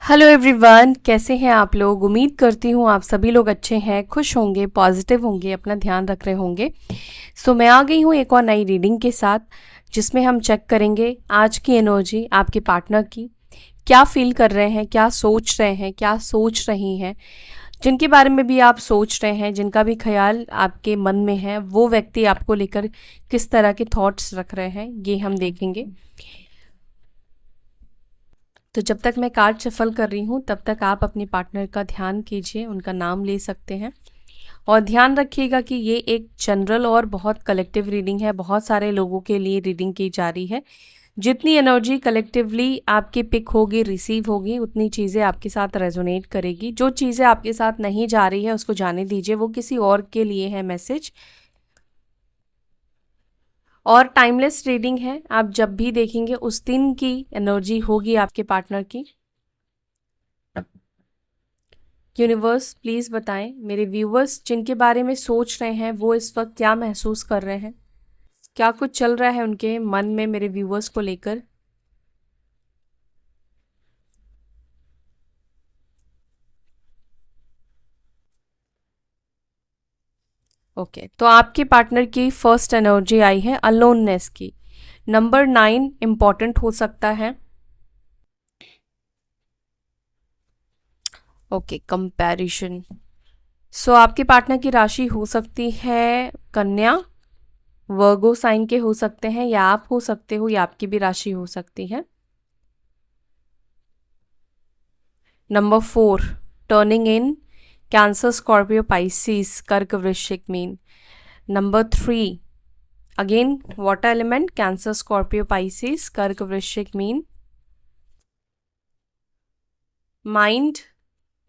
Hello everyone, कैसे हैं आप लोग। उम्मीद करती हूँ आप सभी लोग अच्छे हैं, खुश होंगे, पॉजिटिव होंगे, अपना ध्यान रख रहे होंगे। मैं आ गई हूँ एक और नई रीडिंग के साथ, जिसमें हम चेक करेंगे आज की एनर्जी आपके पार्टनर की। क्या फील कर रहे हैं, क्या सोच रहे हैं, क्या सोच रही हैं, जिनके बारे में भी आप सोच रहे हैं, जिनका भी ख्याल आपके मन में है, वो व्यक्ति आपको लेकर किस तरह के थॉट्स रख रहे हैं, ये हम देखेंगे। तो जब तक मैं कार्ड शफल कर रही हूँ तब तक आप अपने पार्टनर का ध्यान कीजिए, उनका नाम ले सकते हैं। और ध्यान रखिएगा कि ये एक जनरल और बहुत कलेक्टिव रीडिंग है, बहुत सारे लोगों के लिए रीडिंग की जा रही है। जितनी एनर्जी कलेक्टिवली आपकी पिक होगी, रिसीव होगी, उतनी चीज़ें आपके साथ रेजोनेट करेगी। जो चीज़ें आपके साथ नहीं जा रही है उसको जाने दीजिए, वो किसी और के लिए है मैसेज। और टाइमलेस रीडिंग है, आप जब भी देखेंगे उस दिन की एनर्जी होगी आपके पार्टनर की। यूनिवर्स प्लीज़ बताएं मेरे व्यूवर्स जिनके बारे में सोच रहे हैं वो इस वक्त क्या महसूस कर रहे हैं, क्या कुछ चल रहा है उनके मन में मेरे व्यूवर्स को लेकर। ओके, तो आपके पार्टनर की फर्स्ट एनर्जी आई है अलोननेस की। नंबर 9 इम्पॉर्टेंट हो सकता है। Okay, comparison. आपके पार्टनर की राशि हो सकती है कन्या, वर्गो साइन के हो सकते हैं, या आप हो सकते हो, या आपकी भी राशि हो सकती है। Number 4 turning in cancer, Scorpio, Pisces, कर्क, वृश्चिक, मीन। Number 3 again water element, cancer, Scorpio, Pisces, कर्क, वृश्चिक, मीन। माइंड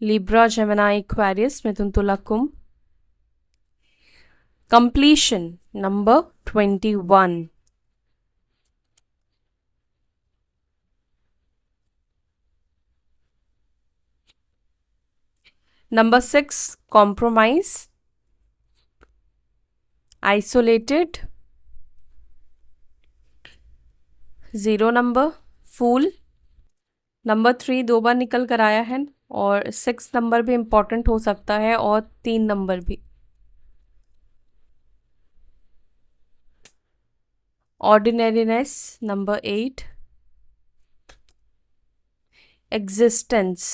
लिब्रा, जेमिनी, एक्वेरियस, मिथुन, तुला, कुंभ। Completion number 21। Number 6 compromise, isolated. 0 number fool. Number 3 दो बार निकल कर आया है, और 6 नंबर भी इम्पॉर्टेंट हो सकता है, और 3 नंबर भी। Ordinariness number 8। Existence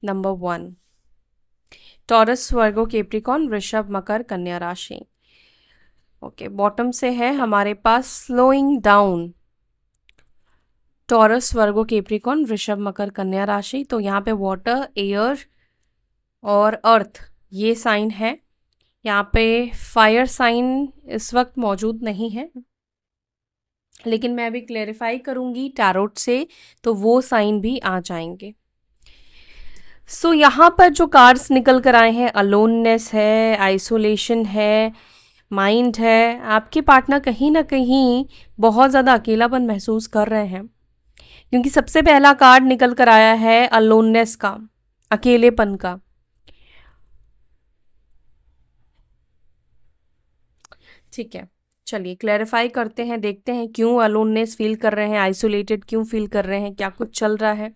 number 1। Taurus, वर्गो, कैप्रिकॉर्न, वृषभ, मकर, कन्या राशि। ओके, बॉटम से है हमारे पास स्लोइंग डाउन। टॉरस, वर्गो, कैप्रिकॉर्न, वृषभ, मकर, कन्या राशि। तो यहाँ पे वाटर, एयर और अर्थ ये साइन है। यहाँ पे फायर साइन इस वक्त मौजूद नहीं है, लेकिन मैं अभी क्लेरिफाई करूंगी टैरोट से, तो वो साइन भी आ जाएंगे। यहाँ पर जो कार्ड्स निकल कर आए हैं, अलोननेस है, आइसोलेशन है, माइंड है। आपके पार्टनर कहीं ना कहीं बहुत ज़्यादा अकेलापन महसूस कर रहे हैं, क्योंकि सबसे पहला कार्ड निकल कर आया है अलोननेस का, अकेलेपन का। ठीक है, चलिए क्लैरिफाई करते हैं, देखते हैं क्यों अलोननेस फील कर रहे हैं, आइसोलेटेड क्यों फील कर रहे हैं, क्या कुछ चल रहा है।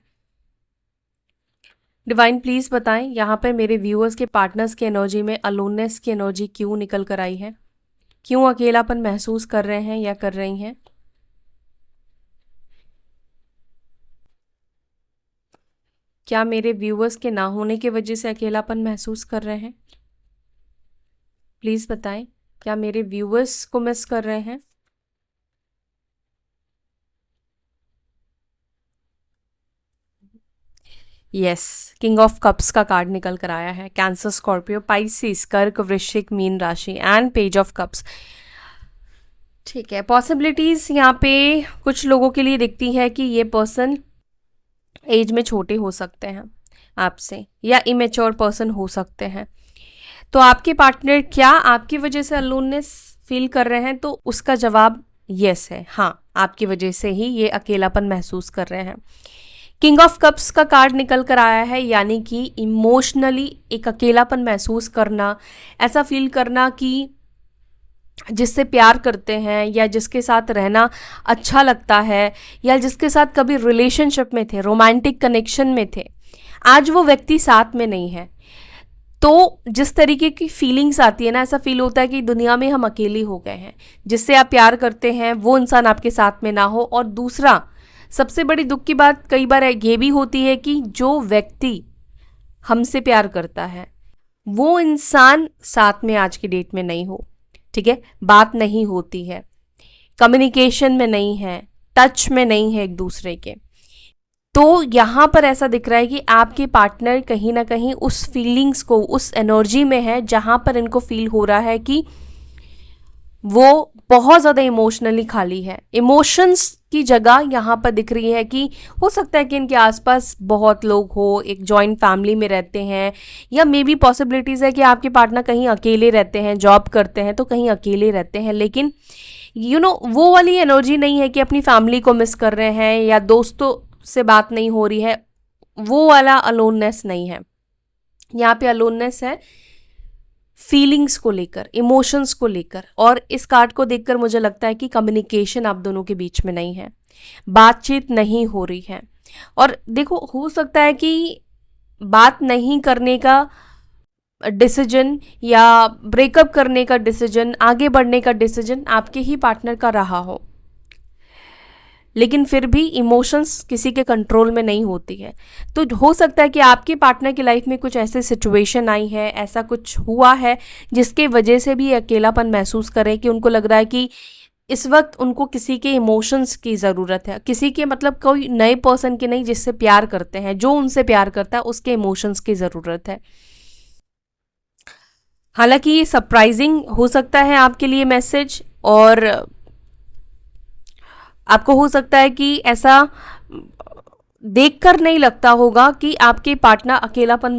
डिवाइन प्लीज बताएं यहाँ पर मेरे व्यूअर्स के पार्टनर्स की एनर्जी में अलोननेस की एनर्जी क्यों निकल कर आई है, क्यों अकेलापन महसूस कर रहे हैं या कर रही हैं। क्या मेरे व्यूअर्स के ना होने की वजह से अकेलापन महसूस कर रहे हैं? प्लीज बताएं, क्या मेरे व्यूअर्स को मिस कर रहे हैं? यस, किंग ऑफ कप्स का कार्ड निकल कर आया है। कैंसर, स्कॉर्पियो, पाइसिस, कर्क, वृश्चिक, मीन राशि एंड पेज ऑफ कप्स। ठीक है, पॉसिबिलिटीज यहाँ पे कुछ लोगों के लिए दिखती है कि ये पर्सन एज में छोटे हो सकते हैं आपसे, या इमेच्योर पर्सन हो सकते हैं। तो आपके पार्टनर क्या आपकी वजह से अलोननेस फील कर रहे हैं? तो उसका जवाब यस है, हाँ, आपकी वजह से ही ये अकेलापन महसूस कर रहे हैं। किंग ऑफ कप्स का कार्ड निकल कर आया है, यानी कि इमोशनली एक अकेलापन महसूस करना, ऐसा फील करना कि जिससे प्यार करते हैं या जिसके साथ रहना अच्छा लगता है, या जिसके साथ कभी रिलेशनशिप में थे, रोमांटिक कनेक्शन में थे, आज वो व्यक्ति साथ में नहीं है। तो जिस तरीके की फीलिंग्स आती है ना, ऐसा फील होता है कि दुनिया में हम अकेले हो गए हैं, जिससे आप प्यार करते हैं वो इंसान आपके साथ में ना हो। और दूसरा सबसे बड़ी दुख की बात कई बार ये भी होती है कि जो व्यक्ति हमसे प्यार करता है वो इंसान साथ में आज की डेट में नहीं हो, ठीक है, बात नहीं होती है, कम्युनिकेशन में नहीं है, टच में नहीं है एक दूसरे के। तो यहाँ पर ऐसा दिख रहा है कि आपके पार्टनर कहीं ना कहीं उस फीलिंग्स को, उस एनर्जी में है जहाँ पर इनको फील हो रहा है कि वो बहुत ज़्यादा इमोशनली खाली है। इमोशंस की जगह यहाँ पर दिख रही है कि हो सकता है कि इनके आसपास बहुत लोग हो, एक जॉइंट फैमिली में रहते हैं, या मे बी पॉसिबिलिटीज़ है कि आपके पार्टनर कहीं अकेले रहते हैं, जॉब करते हैं तो कहीं अकेले रहते हैं, लेकिन वो वाली एनर्जी नहीं है कि अपनी फैमिली को मिस कर रहे हैं या दोस्तों से बात नहीं हो रही है, वो वाला अलोननेस नहीं है। यहाँ पे अलोननेस है फीलिंग्स को लेकर, इमोशंस को लेकर। और इस कार्ड को देखकर मुझे लगता है कि कम्युनिकेशन आप दोनों के बीच में नहीं है, बातचीत नहीं हो रही है। और देखो, हो सकता है कि बात नहीं करने का डिसीजन या ब्रेकअप करने का डिसीजन, आगे बढ़ने का डिसीजन आपके ही पार्टनर का रहा हो, लेकिन फिर भी इमोशंस किसी के कंट्रोल में नहीं होती है। तो हो सकता है कि आपके पार्टनर की लाइफ में कुछ ऐसी सिचुएशन आई है, ऐसा कुछ हुआ है जिसके वजह से भी अकेलापन महसूस करें, कि उनको लग रहा है कि इस वक्त उनको किसी के इमोशंस की ज़रूरत है, किसी के मतलब कोई नए पर्सन के नहीं, जिससे प्यार करते हैं, जो उनसे प्यार करता है उसके इमोशंस की ज़रूरत है। हालांकि ये सरप्राइजिंग हो सकता है आपके लिए मैसेज, और आपको हो सकता है कि ऐसा देखकर नहीं लगता होगा कि आपके पार्टनर अकेलापन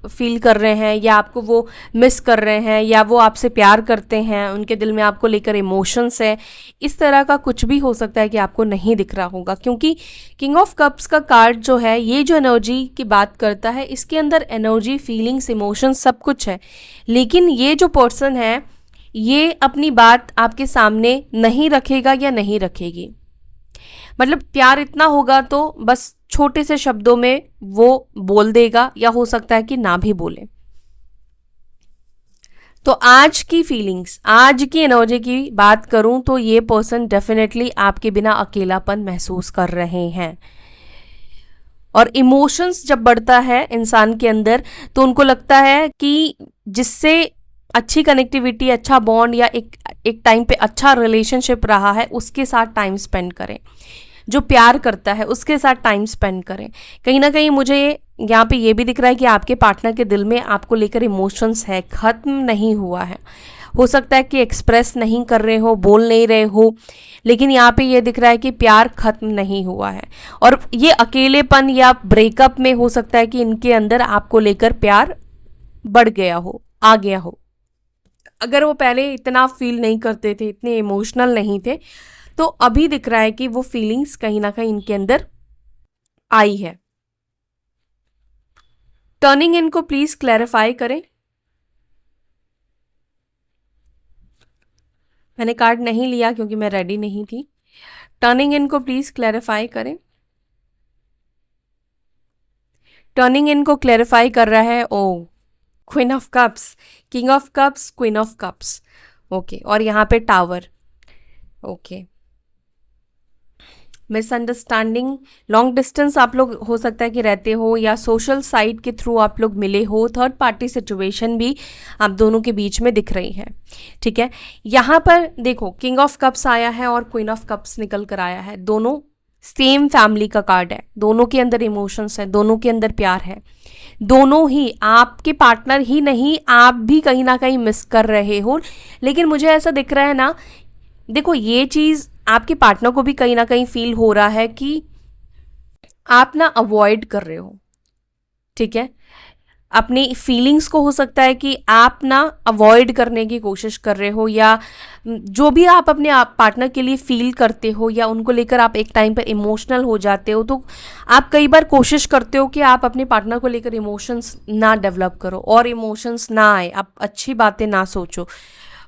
फील कर रहे हैं, या आपको वो मिस कर रहे हैं, या वो आपसे प्यार करते हैं, उनके दिल में आपको लेकर इमोशंस है। इस तरह का कुछ भी हो सकता है कि आपको नहीं दिख रहा होगा, क्योंकि किंग ऑफ कप्स का कार्ड जो है, ये जो एनर्जी की बात करता है, इसके अंदर एनर्जी, फीलिंग्स, इमोशंस सब कुछ है। लेकिन ये जो पर्सन है ये अपनी बात आपके सामने नहीं रखेगा या नहीं रखेगी। मतलब प्यार इतना होगा तो बस छोटे से शब्दों में वो बोल देगा, या हो सकता है कि ना भी बोले। तो आज की फीलिंग्स, आज की एनर्जी की बात करूं तो ये पर्सन डेफिनेटली आपके बिना अकेलापन महसूस कर रहे हैं। और इमोशंस जब बढ़ता है इंसान के अंदर तो उनको लगता है कि जिससे अच्छी कनेक्टिविटी, अच्छा बॉन्ड, या एक टाइम पे अच्छा रिलेशनशिप रहा है उसके साथ टाइम स्पेंड करें, जो प्यार करता है उसके साथ टाइम स्पेंड करें। कहीं ना कहीं मुझे यहाँ पे ये भी दिख रहा है कि आपके पार्टनर के दिल में आपको लेकर इमोशंस है, ख़त्म नहीं हुआ है। हो सकता है कि एक्सप्रेस नहीं कर रहे हो, बोल नहीं रहे हो, लेकिन यहाँ पे ये दिख रहा है कि प्यार ख़त्म नहीं हुआ है। और ये अकेलेपन या ब्रेकअप में हो सकता है कि इनके अंदर आपको लेकर प्यार बढ़ गया हो, आ गया हो। अगर वो पहले इतना फील नहीं करते थे, इतने इमोशनल नहीं थे, तो अभी दिख रहा है कि वो फीलिंग्स कहीं ना कहीं इनके अंदर आई है। टर्निंग इन को प्लीज क्लैरिफाई करें। मैंने कार्ड नहीं लिया क्योंकि मैं रेडी नहीं थी। टर्निंग इन को प्लीज क्लैरिफाई करें। टर्निंग इन को क्लैरिफाई कर रहा है ओ queen of cups, king of cups, queen of cups. Okay, और यहाँ पे tower. Okay, misunderstanding, long distance आप लोग हो सकता है कि रहते हो, या सोशल साइट के थ्रू आप लोग मिले हो। थर्ड पार्टी सिचुएशन भी आप दोनों के बीच में दिख रही है, ठीक है। यहाँ पर देखो, किंग ऑफ कप्स आया है और क्वीन ऑफ कप्स निकल कर आया है। दोनों सेम फैमिली का कार्ड है, दोनों के अंदर इमोशंस है, दोनों के अंदर प्यार है। दोनों ही, आपके पार्टनर ही नहीं, आप भी कहीं ना कहीं मिस कर रहे हो। लेकिन मुझे ऐसा दिख रहा है ना, देखो ये चीज़ आपके पार्टनर को भी कहीं ना कहीं फील हो रहा है कि आप ना अवॉइड कर रहे हो, ठीक है। अपनी फीलिंग्स को हो सकता है कि आप ना अवॉइड करने की कोशिश कर रहे हो, या जो भी आप अपने पार्टनर के लिए फील करते हो या उनको लेकर आप एक टाइम पर इमोशनल हो जाते हो, तो आप कई बार कोशिश करते हो कि आप अपने पार्टनर को लेकर इमोशंस ना डेवलप करो और इमोशंस ना आए, आप अच्छी बातें ना सोचो,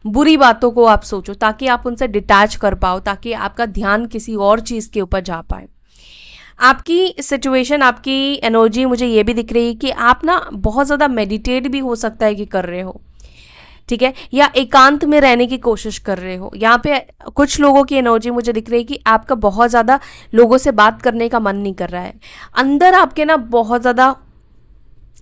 बुरी बातों को आप सोचो, ताकि आप उनसे डिटैच कर पाओ, ताकि आपका ध्यान किसी और चीज़ के ऊपर जा पाए। आपकी सिचुएशन, आपकी एनर्जी मुझे ये भी दिख रही है कि आप ना बहुत ज़्यादा मेडिटेट भी हो सकता है कि कर रहे हो, ठीक है, या एकांत में रहने की कोशिश कर रहे हो। यहाँ पे कुछ लोगों की एनर्जी मुझे दिख रही है कि आपका बहुत ज़्यादा लोगों से बात करने का मन नहीं कर रहा है, अंदर आपके ना बहुत ज़्यादा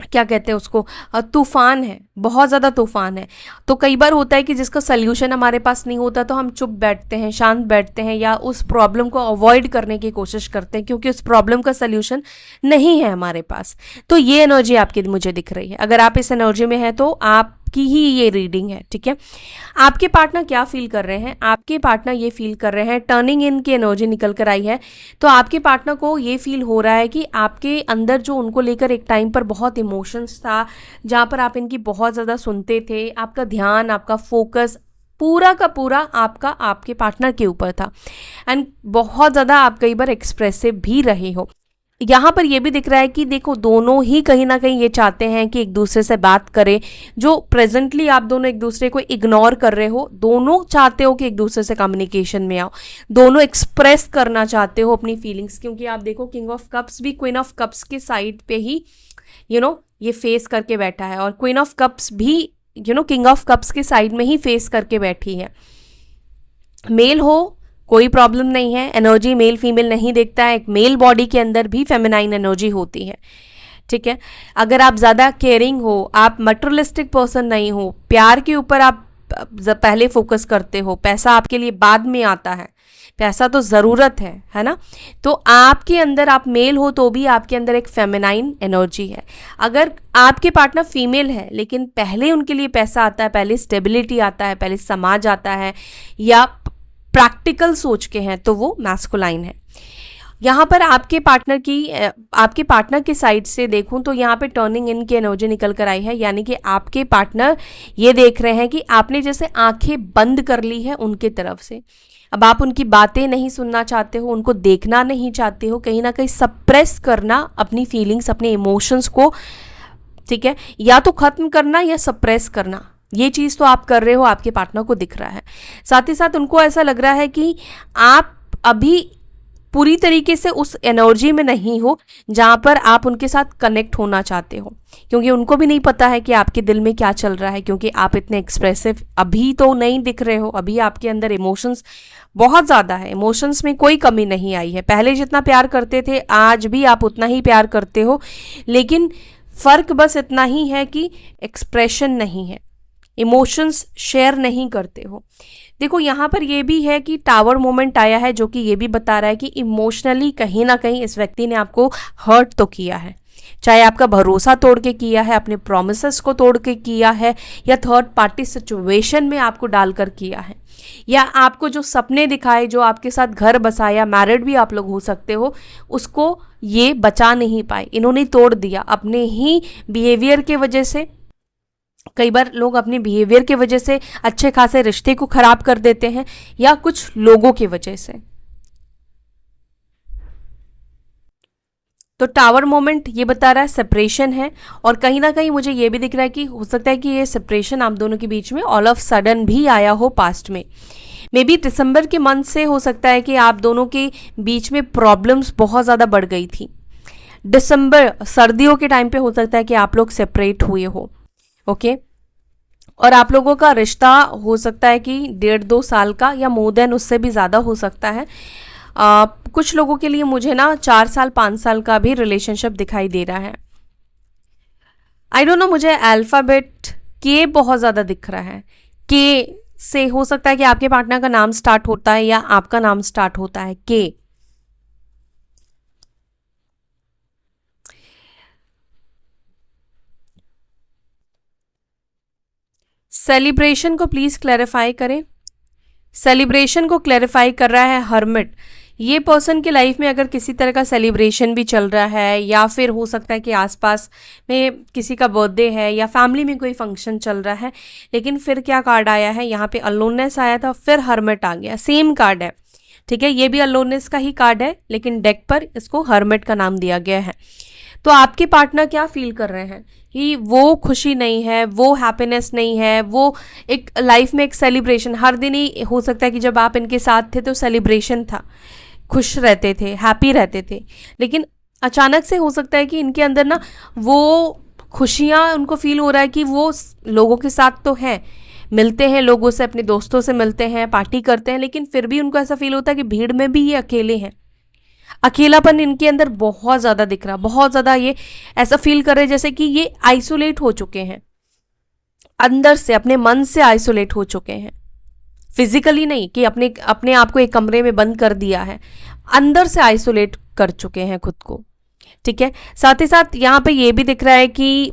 क्या कहते हैं उसको, तूफान है, बहुत ज़्यादा तूफान है। तो कई बार होता है कि जिसका सल्यूशन हमारे पास नहीं होता तो हम चुप बैठते हैं, शांत बैठते हैं, या उस प्रॉब्लम को अवॉइड करने की कोशिश करते हैं क्योंकि उस प्रॉब्लम का सल्यूशन नहीं है हमारे पास। तो ये एनर्जी आपकी मुझे दिख रही है। अगर आप इस एनर्जी में हैं तो आपकी ही ये रीडिंग है, ठीक है। आपके पार्टनर क्या फील कर रहे हैं? आपके पार्टनर ये फील कर रहे हैं, टर्निंग इन की एनर्जी निकल कर आई है, तो आपके पार्टनर को ये फील हो रहा है कि आपके अंदर जो उनको लेकर एक टाइम पर बहुत इमोशंस था, जहाँ पर आप इनकी बहुत ज़्यादा सुनते थे, आपका ध्यान, आपका फोकस पूरा का पूरा आपका आपके पार्टनर के ऊपर था, एंड बहुत ज़्यादा आप कई बार एक्सप्रेसिव भी रहे हो। यहाँ पर ये भी दिख रहा है कि देखो दोनों ही कहीं ना कहीं ये चाहते हैं कि एक दूसरे से बात करें। जो प्रेजेंटली आप दोनों एक दूसरे को इग्नोर कर रहे हो, दोनों चाहते हो कि एक दूसरे से कम्युनिकेशन में आओ, दोनों एक्सप्रेस करना चाहते हो अपनी फीलिंग्स। क्योंकि आप देखो किंग ऑफ कप्स भी क्वीन ऑफ कप्स के साइड पे ही ये फेस करके बैठा है, और क्वीन ऑफ कप्स भी किंग ऑफ कप्स के साइड में ही फेस करके बैठी है। मेल हो कोई प्रॉब्लम नहीं है, एनर्जी मेल फीमेल नहीं देखता है, एक मेल बॉडी के अंदर भी फेमिनाइन एनर्जी होती है, ठीक है। अगर आप ज़्यादा केयरिंग हो, आप मटेरियलिस्टिक पर्सन नहीं हो, प्यार के ऊपर आप पहले फोकस करते हो, पैसा आपके लिए बाद में आता है, पैसा तो ज़रूरत है ना, तो आपके अंदर, आप मेल हो तो भी आपके अंदर एक फेमिनाइन एनर्जी है। अगर आपके पार्टनर फीमेल है लेकिन पहले उनके लिए पैसा आता है, पहले स्टेबिलिटी आता है, पहले समाज आता है, या प्रैक्टिकल सोच के हैं, तो वो मैस्कुलाइन है। यहाँ पर आपके पार्टनर की साइड से देखूं तो यहाँ पे टर्निंग इन की एनर्जी निकल कर आई है, यानी कि आपके पार्टनर ये देख रहे हैं कि आपने जैसे आंखें बंद कर ली है उनके तरफ से। अब आप उनकी बातें नहीं सुनना चाहते हो, उनको देखना नहीं चाहते हो, कहीं ना कहीं सप्रेस करना अपनी फीलिंग्स, अपने इमोशंस को, ठीक है, या तो खत्म करना या सप्रेस करना, ये चीज़ तो आप कर रहे हो, आपके पार्टनर को दिख रहा है। साथ ही साथ उनको ऐसा लग रहा है कि आप अभी पूरी तरीके से उस एनर्जी में नहीं हो जहाँ पर आप उनके साथ कनेक्ट होना चाहते हो, क्योंकि उनको भी नहीं पता है कि आपके दिल में क्या चल रहा है, क्योंकि आप इतने एक्सप्रेसिव अभी तो नहीं दिख रहे हो। अभी आपके अंदर इमोशंस बहुत ज़्यादा है, इमोशंस में कोई कमी नहीं आई है। पहले जितना प्यार करते थे आज भी आप उतना ही प्यार करते हो, लेकिन फ़र्क बस इतना ही है कि एक्सप्रेशन नहीं है, इमोशंस शेयर नहीं करते हो। देखो यहाँ पर ये भी है कि टावर मोमेंट आया है, जो कि ये भी बता रहा है कि इमोशनली कहीं ना कहीं इस व्यक्ति ने आपको हर्ट तो किया है, चाहे आपका भरोसा तोड़ के किया है, अपने प्रोमिसेस को तोड़ के किया है, या थर्ड पार्टी सिचुएशन में आपको डालकर किया है, या आपको जो सपने दिखाए, जो आपके साथ घर बसाया, मैरिड भी आप लोग हो सकते हो, उसको ये बचा नहीं पाए, इन्होंने तोड़ दिया अपने ही बिहेवियर के वजह से। कई बार लोग अपने बिहेवियर के वजह से अच्छे खासे रिश्ते को खराब कर देते हैं, या कुछ लोगों की वजह से। तो टावर मोमेंट ये बता रहा है सेपरेशन है, और कहीं ना कहीं मुझे ये भी दिख रहा है कि हो सकता है कि ये सेपरेशन आप दोनों के बीच में ऑल ऑफ सडन भी आया हो पास्ट में। मे बी दिसंबर के मंथ से हो सकता है कि आप दोनों के बीच में प्रॉब्लम्स बहुत ज़्यादा बढ़ गई थी। दिसंबर सर्दियों के टाइम पे हो सकता है कि आप लोग सेपरेट हुए हो, ओके। और आप लोगों का रिश्ता हो सकता है कि 1.5-2 साल का, या मोर देन उससे भी ज़्यादा हो सकता है। कुछ लोगों के लिए मुझे ना 4 साल 5 साल का भी रिलेशनशिप दिखाई दे रहा है। आई डोंट नो, मुझे अल्फ़ाबेट के बहुत ज़्यादा दिख रहा है। के से हो सकता है कि आपके पार्टनर का नाम स्टार्ट होता है, या आपका नाम स्टार्ट होता है के। सेलिब्रेशन को प्लीज क्लैरिफाई करें। सेलिब्रेशन को क्लैरिफाई कर रहा है हर्मिट। ये पर्सन के लाइफ में अगर किसी तरह का सेलिब्रेशन भी चल रहा है, या फिर हो सकता है कि आसपास में किसी का बर्थडे है, या फैमिली में कोई फंक्शन चल रहा है, लेकिन फिर क्या कार्ड आया है यहाँ पे, अलोननेस आया था, फिर हर्मिट आ गया, सेम कार्ड है, ठीक है। ये भी अलोननेस का ही कार्ड है, लेकिन डेक पर इसको हर्मिट का नाम दिया गया है। तो आपके पार्टनर क्या फील कर रहे हैं कि वो खुशी नहीं है, वो हैप्पीनेस नहीं है, वो एक लाइफ में एक सेलिब्रेशन हर दिन ही हो सकता है कि जब आप इनके साथ थे तो सेलिब्रेशन था, खुश रहते थे, हैप्पी रहते थे, लेकिन अचानक से हो सकता है कि इनके अंदर ना वो खुशियाँ उनको फील हो रहा है कि वो लोगों के साथ तो हैं, मिलते हैं लोगों से, अपने दोस्तों से मिलते हैं, पार्टी करते हैं, लेकिन फिर भी उनको ऐसा फील होता है कि भीड़ में भी ये अकेले हैं। अकेलापन इनके अंदर बहुत ज़्यादा दिख रहा, बहुत ज़्यादा ये ऐसा फील कर रहे हैं जैसे कि ये आइसोलेट हो चुके हैं, अंदर से अपने मन से आइसोलेट हो चुके हैं। फिजिकली नहीं कि अपने अपने आप को एक कमरे में बंद कर दिया है, अंदर से आइसोलेट कर चुके हैं खुद को। ठीक है, साथ ही साथ यहाँ पे ये भी दिख रहा है कि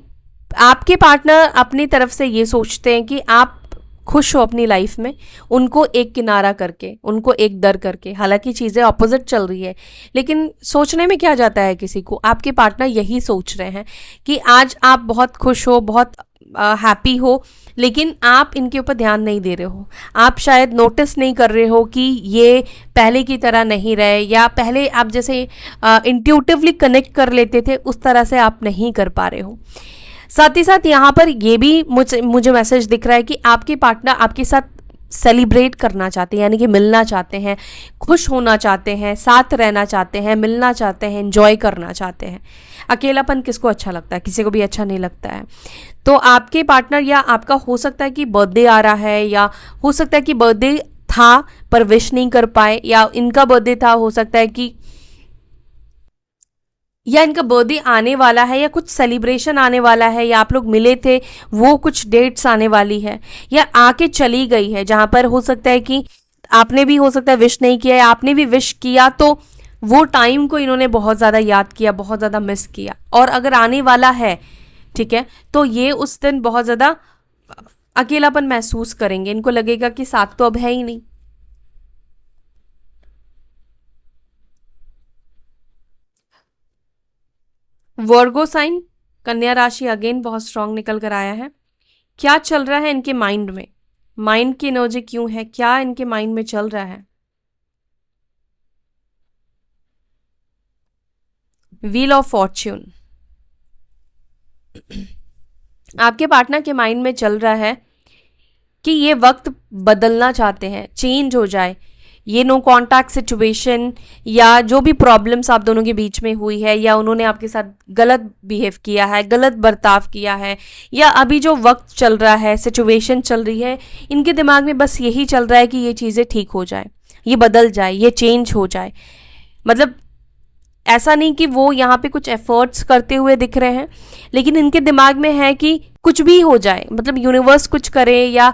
आपके पार्टनर अपनी तरफ से ये सोचते हैं कि आप खुश हो अपनी लाइफ में, उनको एक किनारा करके, उनको एक दर करके। हालांकि चीज़ें ऑपोजिट चल रही है, लेकिन सोचने में क्या जाता है किसी को, आपके पार्टनर यही सोच रहे हैं कि आज आप बहुत खुश हो, बहुत हैप्पी हो, लेकिन आप इनके ऊपर ध्यान नहीं दे रहे हो। आप शायद नोटिस नहीं कर रहे हो कि ये पहले की तरह नहीं रहे, या पहले आप जैसे इंट्यूटिवली कनेक्ट कर लेते थे उस तरह से आप नहीं कर पा रहे हो। साथ ही साथ यहाँ पर ये भी मुझे मैसेज दिख रहा है कि आपके पार्टनर आपके साथ सेलिब्रेट करना चाहते हैं, यानी कि मिलना चाहते हैं, खुश होना चाहते हैं, साथ रहना चाहते हैं, मिलना चाहते हैं, एंजॉय करना चाहते हैं। अकेलापन किसको अच्छा लगता है? किसी को भी अच्छा नहीं लगता है। तो आपके पार्टनर या आपका हो सकता है कि बर्थडे आ रहा है, या हो सकता है कि बर्थडे था पर विश नहीं कर पाए, या इनका बर्थडे था, हो सकता है कि या इनका बर्थडे आने वाला है, या कुछ सेलिब्रेशन आने वाला है, या आप लोग मिले थे वो कुछ डेट्स आने वाली है, या आके चली गई है, जहाँ पर हो सकता है कि आपने भी हो सकता है विश नहीं किया, या आपने भी विश किया तो वो टाइम को इन्होंने बहुत ज़्यादा याद किया, बहुत ज़्यादा मिस किया। और अगर आने वाला है, ठीक है, तो ये उस दिन बहुत ज़्यादा अकेलापन महसूस करेंगे, इनको लगेगा कि साथ तो अब है ही नहीं। वर्गो साइन, कन्या राशि अगेन बहुत स्ट्रांग निकल कर आया है। क्या चल रहा है इनके माइंड में, माइंड की एनर्जी क्यों है, क्या इनके माइंड में चल रहा है? व्हील ऑफ फॉर्च्यून, आपके पार्टनर के माइंड में चल रहा है कि ये वक्त बदलना चाहते हैं, चेंज हो जाए, ये नो कांटेक्ट सिचुएशन या जो भी प्रॉब्लम्स आप दोनों के बीच में हुई है, या उन्होंने आपके साथ गलत बिहेव किया है, गलत बर्ताव किया है, या अभी जो वक्त चल रहा है, सिचुएशन चल रही है, इनके दिमाग में बस यही चल रहा है कि ये चीज़ें ठीक हो जाए, ये बदल जाए, ये चेंज हो जाए। मतलब ऐसा नहीं कि वो यहाँ पे कुछ एफर्ट्स करते हुए दिख रहे हैं, लेकिन इनके दिमाग में है कि कुछ भी हो जाए, मतलब यूनिवर्स कुछ करे, या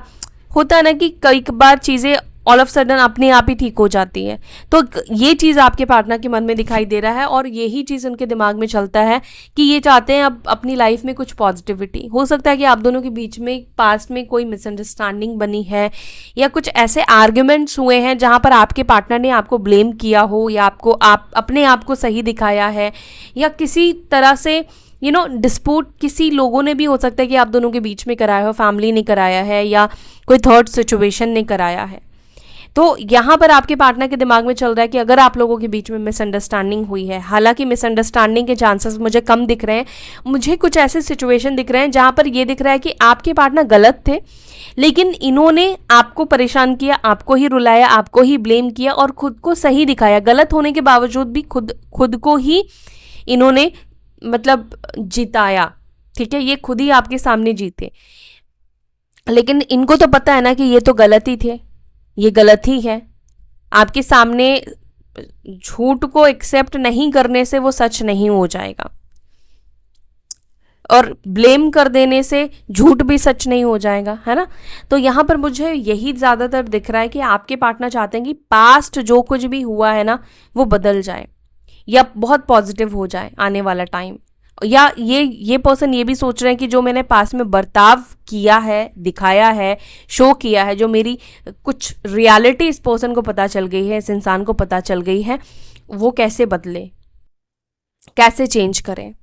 होता है ना कि कई बार चीज़ें ऑल ऑफ सडन अपने आप ही ठीक हो जाती हैं। तो ये चीज़ आपके पार्टनर के मन में दिखाई दे रहा है, और यही चीज़ उनके दिमाग में चलता है कि ये चाहते हैं अब अपनी लाइफ में कुछ पॉजिटिविटी। हो सकता है कि आप दोनों के बीच में पास्ट में कोई मिसअंडरस्टैंडिंग बनी है, या कुछ ऐसे आर्ग्यूमेंट्स हुए हैं जहाँ पर आपके पार्टनर ने आपको ब्लेम किया हो, या आपको अपने आप को सही दिखाया है, या किसी तरह से डिस्प्यूट किसी लोगों ने भी हो सकता है कि आप दोनों के बीच में कराया हो, फैमिली ने कराया है, या कोई थर्ड सिचुएशन ने कराया है। तो यहाँ पर आपके पार्टनर के दिमाग में चल रहा है कि अगर आप लोगों के बीच में मिसअंडरस्टैंडिंग हुई है, हालांकि मिसअंडरस्टैंडिंग के चांसेस मुझे कम दिख रहे हैं, मुझे कुछ ऐसे सिचुएशन दिख रहे हैं जहाँ पर ये दिख रहा है कि आपके पार्टनर गलत थे, लेकिन इन्होंने आपको परेशान किया, आपको ही रुलाया, आपको ही ब्लेम किया, और खुद को सही दिखाया। गलत होने के बावजूद भी खुद को ही इन्होंने मतलब जिताया। ठीक है, ये खुद ही आपके सामने जीते, लेकिन इनको तो पता है ना कि ये तो गलत ही थे, ये गलत ही है। आपके सामने झूठ को एक्सेप्ट नहीं करने से वो सच नहीं हो जाएगा, और ब्लेम कर देने से झूठ भी सच नहीं हो जाएगा, है ना। तो यहाँ पर मुझे यही ज़्यादातर दिख रहा है कि आपके पार्टनर चाहते हैं कि पास्ट जो कुछ भी हुआ है ना वो बदल जाए, या बहुत पॉजिटिव हो जाए आने वाला टाइम। या ये पर्सन ये भी सोच रहे हैं कि जो मैंने पास में बर्ताव किया है, दिखाया है, शो किया है, जो मेरी कुछ रियलिटी इस पर्सन को पता चल गई है, इस इंसान को पता चल गई है, वो कैसे बदले, कैसे चेंज करें।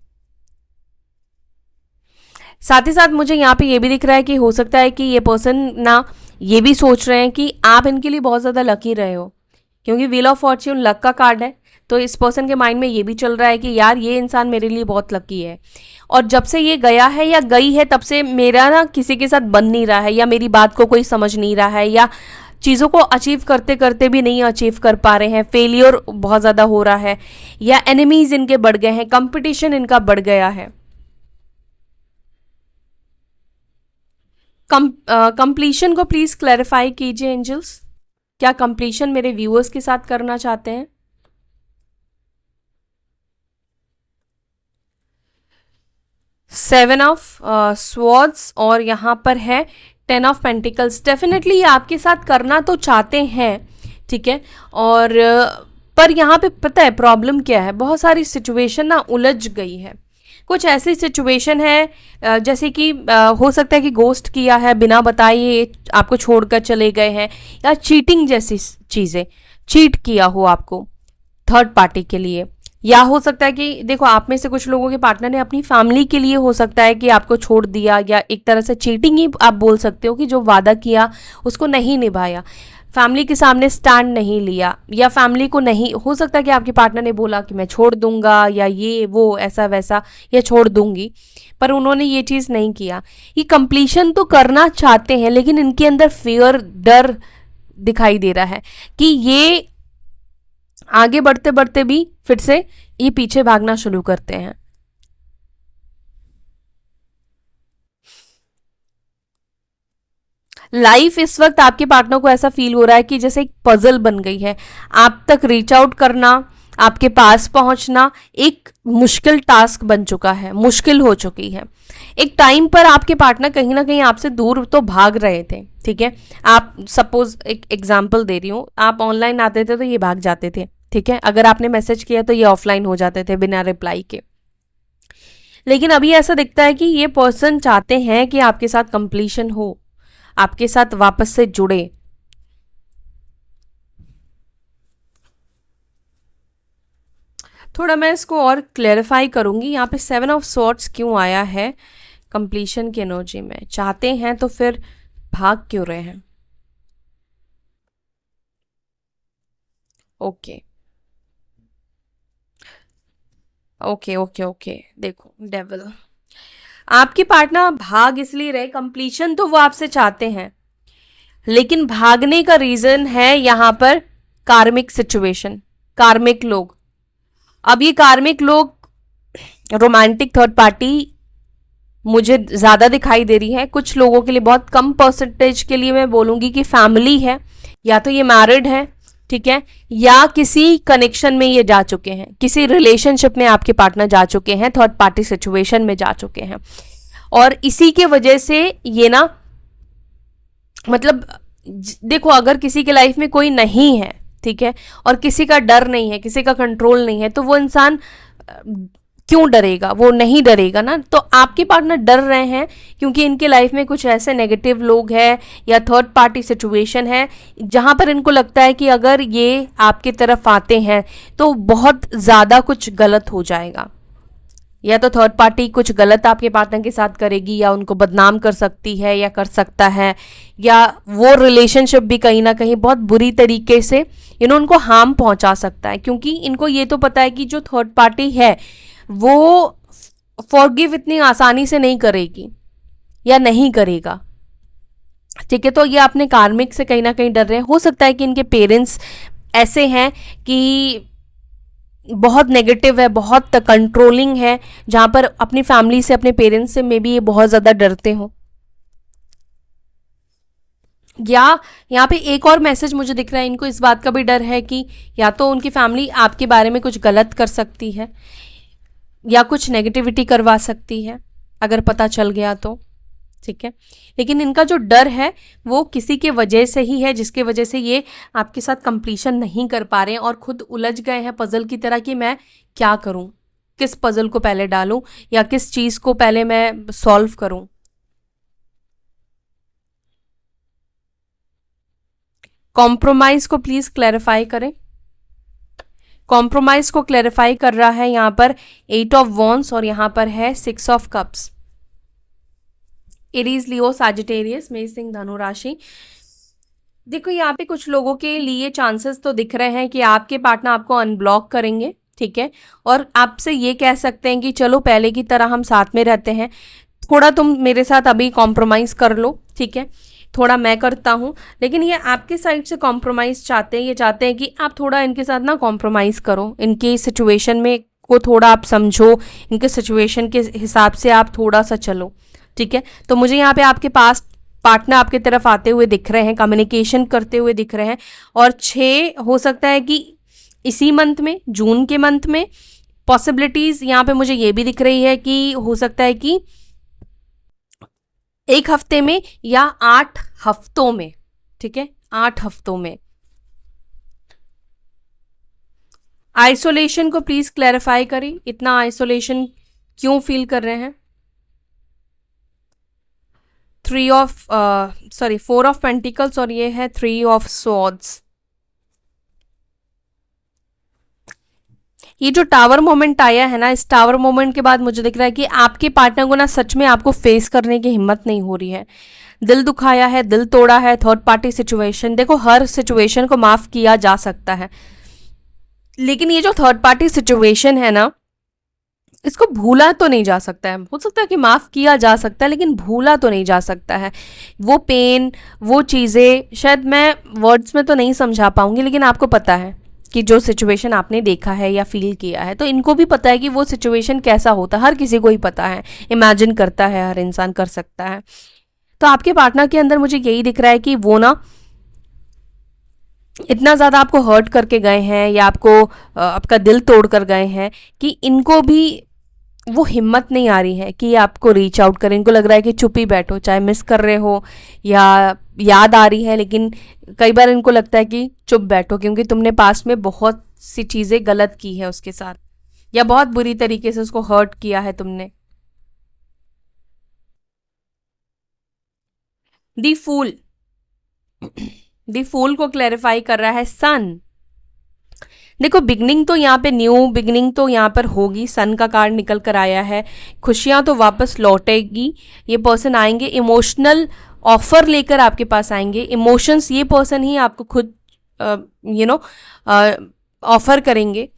साथ ही साथ मुझे यहाँ पे ये भी दिख रहा है कि हो सकता है कि ये पर्सन ना ये भी सोच रहे हैं कि आप इनके लिए बहुत ज़्यादा लकी रहे हो, क्योंकि व्हील ऑफ फॉर्च्यून लक का कार्ड है। तो इस पर्सन के माइंड में ये भी चल रहा है कि यार ये इंसान मेरे लिए बहुत लकी है, और जब से ये गया है या गई है तब से मेरा ना किसी के साथ बन नहीं रहा है, या मेरी बात को कोई समझ नहीं रहा है, या चीज़ों को अचीव करते करते भी नहीं अचीव कर पा रहे हैं, फेलियर बहुत ज़्यादा हो रहा है, या एनिमीज इनके बढ़ गए हैं, कंपटीशन इनका बढ़ गया है। कंप्लीशन को प्लीज क्लैरिफाई कीजिए एंजल्स, क्या कंप्लीशन मेरे व्यूअर्स के साथ करना चाहते हैं? सेवन ऑफ स्वॉर्ड्स और यहाँ पर है 10 ऑफ पेंटिकल्स। डेफिनेटली ये आपके साथ करना तो चाहते हैं, ठीक है, और पर यहाँ पे पता है प्रॉब्लम क्या है, बहुत सारी सिचुएशन ना उलझ गई है। कुछ ऐसी सिचुएशन है जैसे कि हो सकता है कि गोस्ट किया है, बिना बताए ये आपको छोड़कर चले गए हैं, या चीटिंग जैसी चीज़ें, चीट किया हो आपको थर्ड पार्टी के लिए, या हो सकता है कि देखो आप में से कुछ लोगों के पार्टनर ने अपनी फैमिली के लिए हो सकता है कि आपको छोड़ दिया, या एक तरह से चीटिंग ही आप बोल सकते हो कि जो वादा किया उसको नहीं निभाया, फैमिली के सामने स्टैंड नहीं लिया, या फैमिली को नहीं, हो सकता है कि आपके पार्टनर ने बोला कि मैं छोड़ दूंगा या ये वो ऐसा वैसा या छोड़ दूंगी, पर उन्होंने ये चीज़ नहीं किया। ये कंप्लीशन तो करना चाहते हैं लेकिन इनके अंदर फियर, डर दिखाई दे रहा है कि ये आगे बढ़ते बढ़ते भी फिर से ये पीछे भागना शुरू करते हैं। लाइफ इस वक्त आपके पार्टनर को ऐसा फील हो रहा है कि जैसे एक पजल बन गई है, आप तक रीच आउट करना, आपके पास पहुंचना एक मुश्किल टास्क बन चुका है, मुश्किल हो चुकी है। एक टाइम पर आपके पार्टनर कहीं ना कहीं आपसे दूर तो भाग रहे थे, ठीक है, आप सपोज एक एग्जांपल दे रही हूँ, आप ऑनलाइन आते थे तो ये भाग जाते थे, ठीक है, अगर आपने मैसेज किया तो ये ऑफलाइन हो जाते थे बिना रिप्लाई के। लेकिन अभी ऐसा दिखता है कि ये पर्सन चाहते हैं कि आपके साथ कंप्लीशन हो, आपके साथ वापस से जुड़े। थोड़ा मैं इसको और क्लेरिफाई करूंगी, यहाँ पे 7 ऑफ सॉर्ड्स क्यों आया है कंप्लीशन की एनर्जी में, चाहते हैं तो फिर भाग क्यों रहे हैं? ओके ओके ओके ओके, देखो डेविल, आपके पार्टनर भाग इसलिए रहे, कंप्लीशन तो वो आपसे चाहते हैं लेकिन भागने का रीजन है यहाँ पर कार्मिक सिचुएशन, कार्मिक लोग। अब ये कार्मिक लोग, रोमांटिक थर्ड पार्टी मुझे ज्यादा दिखाई दे रही है, कुछ लोगों के लिए, बहुत कम परसेंटेज के लिए मैं बोलूंगी कि फैमिली है, या तो ये मैरिड है, ठीक है, या किसी कनेक्शन में ये जा चुके हैं, किसी रिलेशनशिप में आपके पार्टनर जा चुके हैं, थर्ड पार्टी सिचुएशन में जा चुके हैं, और इसी के वजह से ये ना, मतलब देखो अगर किसी के लाइफ में कोई नहीं है, ठीक है, और किसी का डर नहीं है, किसी का कंट्रोल नहीं है, तो वो इंसान क्यों डरेगा? वो नहीं डरेगा ना। तो आपके पार्टनर डर रहे हैं क्योंकि इनके लाइफ में कुछ ऐसे नेगेटिव लोग हैं या थर्ड पार्टी सिचुएशन है जहां पर इनको लगता है कि अगर ये आपकी तरफ आते हैं तो बहुत ज़्यादा कुछ गलत हो जाएगा, या तो थर्ड पार्टी कुछ गलत आपके पार्टनर के साथ करेगी, या उनको बदनाम कर सकती है या कर सकता है, या वो रिलेशनशिप भी कहीं ना कहीं बहुत बुरी तरीके से उनको हार्म पहुंचा सकता है, क्योंकि इनको ये तो पता है कि जो थर्ड पार्टी है वो फॉरगिव इतनी आसानी से नहीं करेगी या नहीं करेगा, ठीक है। तो ये अपने कार्मिक से कहीं ना कहीं डर रहे हैं। हो सकता है कि इनके पेरेंट्स ऐसे हैं कि बहुत नेगेटिव है, बहुत कंट्रोलिंग है, जहां पर अपनी फैमिली से, अपने पेरेंट्स से मे बी ये बहुत ज़्यादा डरते हो। या यहाँ पे एक और मैसेज मुझे दिख रहा है, इनको इस बात का भी डर है कि या तो उनकी फैमिली आपके बारे में कुछ गलत कर सकती है या कुछ नेगेटिविटी करवा सकती है अगर पता चल गया तो, ठीक है। लेकिन इनका जो डर है वो किसी के वजह से ही है, जिसके वजह से ये आपके साथ कंप्लीशन नहीं कर पा रहे हैं और खुद उलझ गए हैं पजल की तरह कि मैं क्या करूं, किस पजल को पहले डालूं या किस चीज़ को पहले मैं सॉल्व करूं। कॉम्प्रोमाइज को प्लीज क्लैरिफाई करें। कॉम्प्रोमाइज को क्लैरिफाई कर रहा है यहाँ पर 8 ऑफ वॉन्ड्स और यहाँ पर है 6 of cups. Aries, Leo, Sagittarius, मेष, सिंह, धनु राशि। देखो यहाँ पे कुछ लोगों के लिए चांसेस तो दिख रहे हैं कि आपके पार्टनर आपको अनब्लॉक करेंगे, ठीक है, और आपसे ये कह सकते हैं कि चलो पहले की तरह हम साथ में रहते हैं, थोड़ा तुम मेरे साथ अभी कॉम्प्रोमाइज़ कर लो, ठीक है। थोड़ा मैं करता हूँ, लेकिन ये आपके साइड से कॉम्प्रोमाइज़ चाहते हैं, ये चाहते हैं कि आप थोड़ा इनके साथ ना कॉम्प्रोमाइज़ करो, इनकी सिचुएशन में को थोड़ा आप समझो, इनके सिचुएशन के हिसाब से आप थोड़ा सा चलो, ठीक है। तो मुझे यहाँ पे आपके पास पार्टनर आपकी तरफ आते हुए दिख रहे हैं, कम्युनिकेशन करते हुए दिख रहे हैं, और 6 हो सकता है कि इसी मंथ में, जून के मंथ में। पॉसिबिलिटीज़ यहाँ पे मुझे ये भी दिख रही है कि हो सकता है कि 1 हफ्ते में या 8 हफ्तों में, ठीक है, 8 हफ्तों में। आइसोलेशन को प्लीज क्लैरिफाई करें, इतना आइसोलेशन क्यों फील कर रहे हैं। 4 ऑफ पेंटिकल्स और ये है 3 ऑफ स्वॉर्ड्स। ये जो टावर मोमेंट आया है ना, इस टावर मोमेंट के बाद मुझे दिख रहा है कि आपके पार्टनर को ना सच में आपको फेस करने की हिम्मत नहीं हो रही है। दिल दुखाया है, दिल तोड़ा है, थर्ड पार्टी सिचुएशन। देखो, हर सिचुएशन को माफ किया जा सकता है, लेकिन ये जो थर्ड पार्टी सिचुएशन है ना, इसको भूला तो नहीं जा सकता है। हो सकता है कि माफ़ किया जा सकता है, लेकिन भूला तो नहीं जा सकता है। वो पेन, वो चीज़ें शायद मैं वर्ड्स में तो नहीं समझा पाऊंगी, लेकिन आपको पता है कि जो सिचुएशन आपने देखा है या फील किया है, तो इनको भी पता है कि वो सिचुएशन कैसा होता है। हर किसी को ही पता है, इमेजिन करता है, हर इंसान कर सकता है। तो आपके पार्टनर के अंदर मुझे यही दिख रहा है कि वो ना इतना ज़्यादा आपको हर्ट करके गए हैं, या आपको आपका दिल तोड़ कर गए हैं, कि इनको भी वो हिम्मत नहीं आ रही है कि आपको रीच आउट करें। इनको लग रहा है कि चुप ही बैठो, चाहे मिस कर रहे हो या याद आ रही है, लेकिन कई बार इनको लगता है कि चुप बैठो, क्योंकि तुमने पास्ट में बहुत सी चीज़ें गलत की है उसके साथ, या बहुत बुरी तरीके से उसको हर्ट किया है तुमने। दी फूल, दी फूल को क्लैरिफाई कर रहा है सन। देखो, बिगनिंग तो यहाँ पे, न्यू बिगनिंग तो यहाँ पर होगी। सन का कार्ड निकल कर आया है, खुशियाँ तो वापस लौटेगी। ये पर्सन आएंगे, इमोशनल ऑफर लेकर आपके पास आएंगे। इमोशंस ये पर्सन ही आपको खुद ऑफर करेंगे।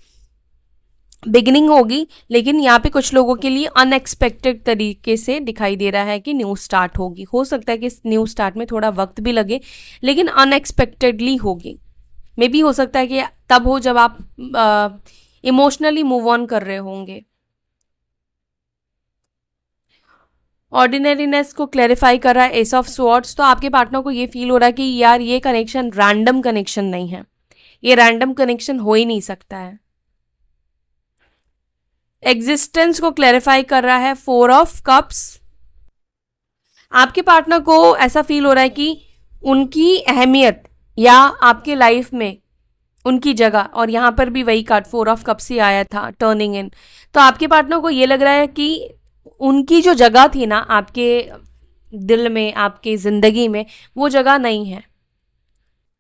बिगिनिंग होगी, लेकिन यहाँ पे कुछ लोगों के लिए अनएक्सपेक्टेड तरीके से दिखाई दे रहा है कि न्यू स्टार्ट होगी। हो सकता है कि इस न्यू स्टार्ट में थोड़ा वक्त भी लगे, लेकिन अनएक्सपेक्टेडली होगी। मे बी हो सकता है कि तब हो जब आप इमोशनली मूव ऑन कर रहे होंगे। ऑर्डिनरीनेस को क्लैरिफाई कर रहा है एस ऑफ स्वॉर्ड्स। तो आपके पार्टनर को ये फील हो रहा है कि यार ये कनेक्शन रैंडम कनेक्शन नहीं है, ये रैंडम कनेक्शन हो ही नहीं सकता है। एग्जिस्टेंस को क्लैरिफाई कर रहा है 4 ऑफ कप्स। आपके पार्टनर को ऐसा फील हो रहा है कि उनकी अहमियत या आपके लाइफ में उनकी जगह, और यहाँ पर भी वही कार्ड 4 ऑफ कप्स ही आया था, टर्निंग इन। तो आपके पार्टनर को ये लग रहा है कि उनकी जो जगह थी ना आपके दिल में, आपकी ज़िंदगी में, वो जगह नहीं है।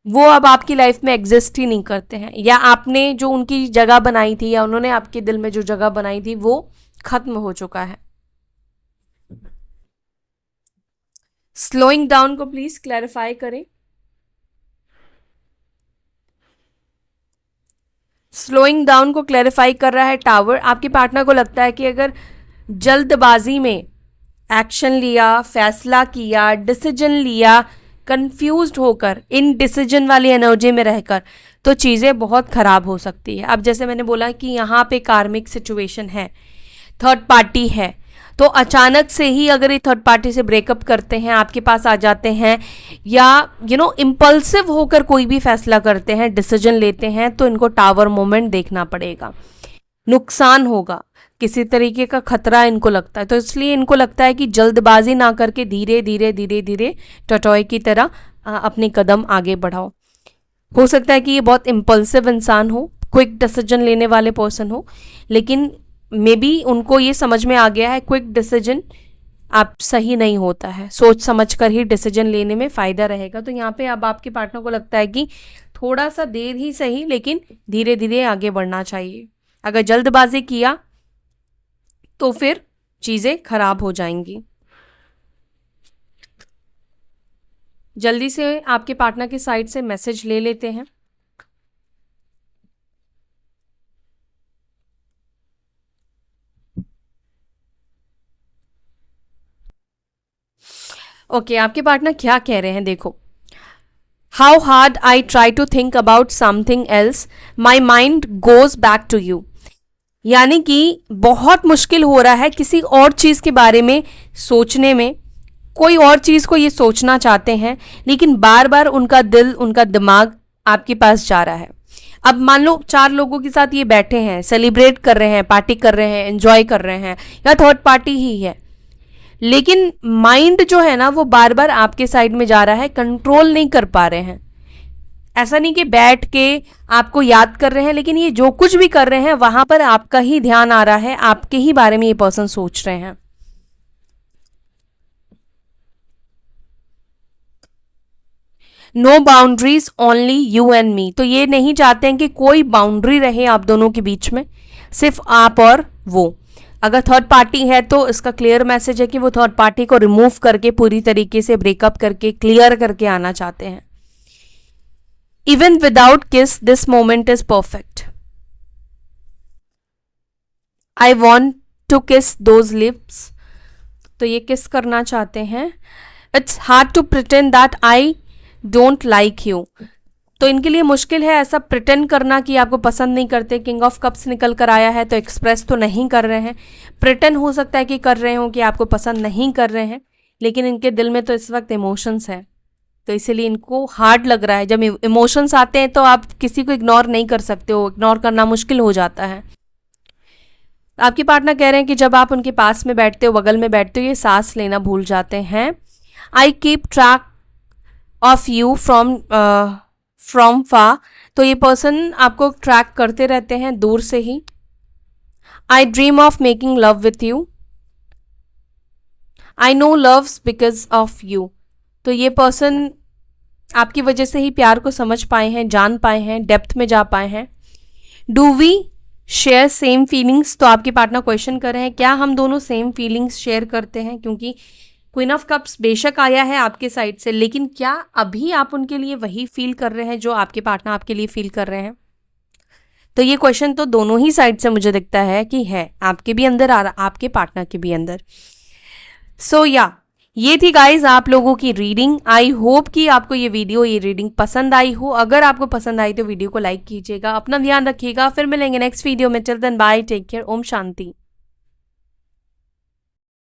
वो अब आपकी लाइफ में एग्जिस्ट ही नहीं करते हैं, या आपने जो उनकी जगह बनाई थी या उन्होंने आपके दिल में जो जगह बनाई थी वो खत्म हो चुका है। स्लोइंग डाउन को प्लीज क्लैरिफाई करें। स्लोइंग डाउन को क्लैरिफाई कर रहा है टावर। आपके पार्टनर को लगता है कि अगर जल्दबाजी में एक्शन लिया, फैसला किया, डिसीजन लिया, कंफ्यूज्ड होकर, इन डिसीजन वाली एनर्जी में रहकर, तो चीज़ें बहुत ख़राब हो सकती है। अब जैसे मैंने बोला कि यहाँ पे कार्मिक सिचुएशन है, थर्ड पार्टी है, तो अचानक से ही अगर ये थर्ड पार्टी से ब्रेकअप करते हैं, आपके पास आ जाते हैं, या इम्पल्सिव होकर कोई भी फैसला करते हैं, डिसीजन लेते हैं, तो इनको टावर मोमेंट देखना पड़ेगा, नुकसान होगा, किसी तरीके का खतरा इनको लगता है। तो इसलिए इनको लगता है कि जल्दबाजी ना करके धीरे धीरे धीरे धीरे टटॉय की तरह अपने कदम आगे बढ़ाओ। हो सकता है कि ये बहुत इम्पल्सिव इंसान हो, क्विक डिसीजन लेने वाले पर्सन हो, लेकिन मे बी उनको ये समझ में आ गया है क्विक डिसीजन आप सही नहीं होता है, सोच समझ कर ही डिसीजन लेने में फ़ायदा रहेगा। तो यहाँ पे अब आपके पार्टनर को लगता है कि थोड़ा सा देर ही सही, लेकिन धीरे धीरे आगे बढ़ना चाहिए। अगर जल्दबाजी किया तो फिर चीज़ें खराब हो जाएंगी। जल्दी से आपके पार्टनर की साइड से मैसेज ले लेते हैं। ओके, आपके पार्टनर क्या कह रहे हैं देखो। How hard I try to think about something else, my mind goes back to you. यानी कि बहुत मुश्किल हो रहा है किसी और चीज़ के बारे में सोचने में, कोई और चीज़ को ये सोचना चाहते हैं लेकिन बार बार उनका दिल, उनका दिमाग आपके पास जा रहा है। अब मान लो 4 लोगों के साथ ये बैठे हैं, सेलिब्रेट कर रहे हैं, पार्टी कर रहे हैं, एंजॉय कर रहे हैं, या थर्ड पार्टी ही है, लेकिन माइंड जो है ना वो बार बार आपके साइड में जा रहा है, कंट्रोल नहीं कर पा रहे हैं। ऐसा नहीं कि बैठ के आपको याद कर रहे हैं, लेकिन ये जो कुछ भी कर रहे हैं वहां पर आपका ही ध्यान आ रहा है, आपके ही बारे में ये पर्सन सोच रहे हैं। No boundaries, only you and me. तो ये नहीं चाहते हैं कि कोई बाउंड्री रहे आप दोनों के बीच में, सिर्फ आप और वो। अगर थर्ड पार्टी है तो इसका क्लियर मैसेज है कि वो थर्ड पार्टी को रिमूव करके पूरी तरीके से ब्रेकअप करके क्लियर करके आना चाहते हैं। Even without kiss this moment is perfect. I want to kiss those lips. तो ये किस करना चाहते हैं। It's hard to pretend that I don't like you. तो इनके लिए मुश्किल है ऐसा प्रिटेंड करना कि आपको पसंद नहीं करते। किंग ऑफ कप्स निकल कर आया है तो एक्सप्रेस तो नहीं कर रहे हैं, प्रिटेंड हो सकता है कि कर रहे हो कि आपको पसंद नहीं कर रहे हैं, लेकिन इनके दिल में तो इस वक्त इमोशंस है, तो इसीलिए इनको हार्ड लग रहा है। जब इमोशंस आते हैं तो आप किसी को इग्नोर नहीं कर सकते हो, इग्नोर करना मुश्किल हो जाता है। आपके पार्टनर कह रहे हैं कि जब आप उनके पास में बैठते हो, बगल में बैठते हो, ये सांस लेना भूल जाते हैं। I keep track of you from फा। तो ये पर्सन आपको ट्रैक करते रहते हैं दूर से ही। I dream of making love with you. I know loves because of you. तो ये पर्सन आपकी वजह से ही प्यार को समझ पाए हैं, जान पाए हैं, डेप्थ में जा पाए हैं। Do we share same feelings. तो आपके पार्टनर क्वेश्चन कर रहे हैं क्या हम दोनों सेम फीलिंग्स शेयर करते हैं, क्योंकि क्वीन ऑफ कप्स बेशक आया है आपके साइड से, लेकिन क्या अभी आप उनके लिए वही फील कर रहे हैं जो आपके पार्टनर आपके लिए फील कर रहे हैं। तो ये क्वेश्चन तो दोनों ही साइड से मुझे दिखता है कि है, आपके भी अंदर आ रहा, आपके पार्टनर के भी अंदर। सो ये थी गाइज आप लोगों की रीडिंग। आई होप कि आपको ये रीडिंग पसंद आई हो। अगर आपको पसंद आई तो वीडियो को लाइक कीजिएगा, अपना ध्यान रखिएगा। फिर मिलेंगे नेक्स्ट वीडियो में। Till then bye, take care, ओम शांति।